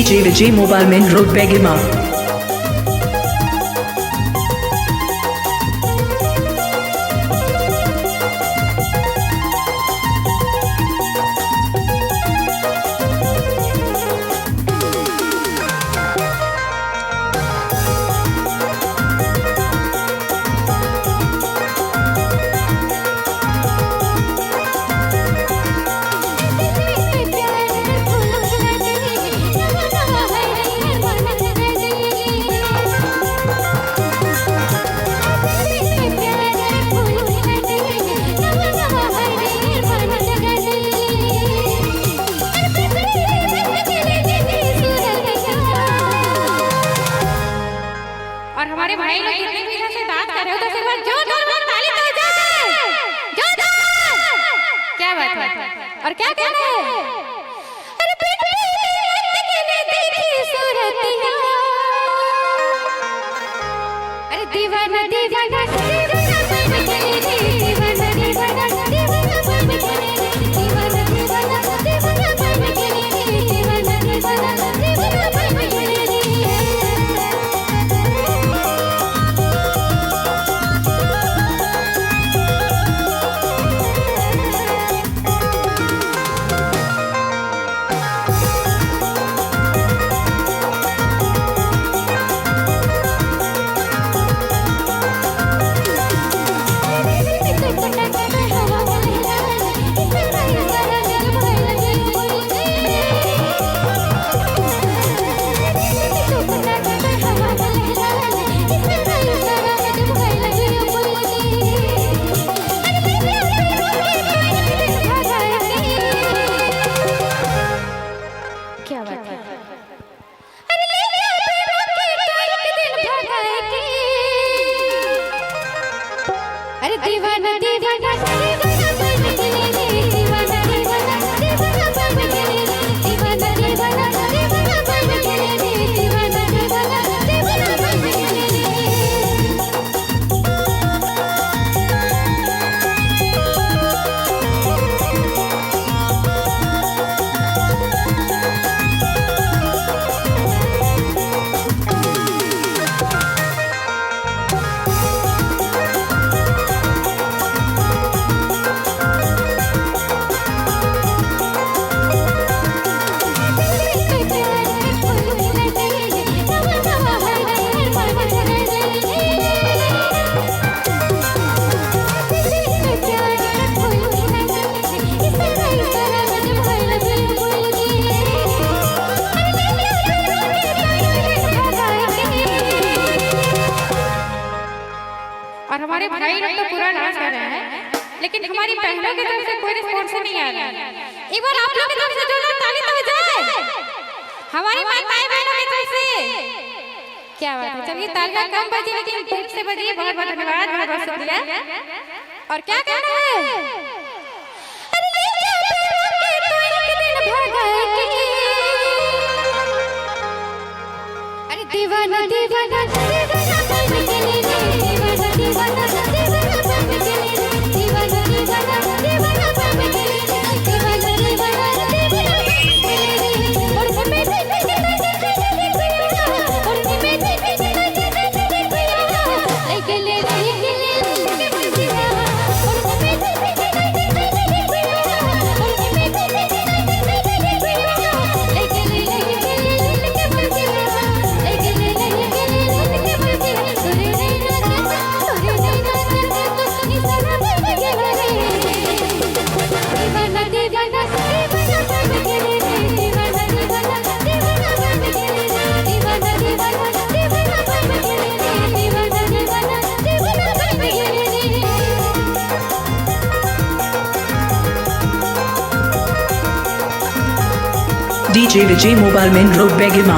DJ Vijay Mobile Main Road Begima. और हमारे भाई लोग कितने दिनों से बात कर रहे हो तो सिर्फ जोरदार ताली बजाओ जोरदार। क्या बात है और क्या कहना है? अरे पीले देखी सूरतिया, अरे दीवाना दीवाना दीवाना बन गई रे, दीवाना दीवाना दीवाना बन गई रे, दीवाना दीवाना दीवाना बन गई रे, दीवाना दीवाना दीवाना बन गई रे। क्या बात है? अरे दीवाना दीवाना दीवाना बन गई रे, दीवाना दीवाना दीवाना बन गई रे, दीवाना दीवाना दीवाना बन गई रे, दीवाना दीवाना दीवाना बन गई रे। और हमारे भाई लोग तो पूरा डांस कर रहे हैं, लेकिन हमारी बहनों की तरफ से कोई रिस्पॉन्स नहीं आ रहा है। एक बार आप लोग की तरफ से जोरदार ताली तो बजाएं हमारी माताएं बहनों की तरफ से। क्या बात है? चलिए तालियां कम बजी लेकिन खूब से बजी। बहुत बहुत धन्यवाद, बहुत बहुत शुक्रिया। और क्या कहना है? अरे ले जा के तो एक दिन भगाएगी, अरे दीवाना दीवाना दीवाना बन गई रे, दीवाना दीवाना दीवाना बन गई रे, दीवाना दीवाना दीवाना बन गई रे, दीवाना दीवाना दीवाना बन गई रे। और मैं और मैं ले DJ Vijay Mobile Main Road Begima.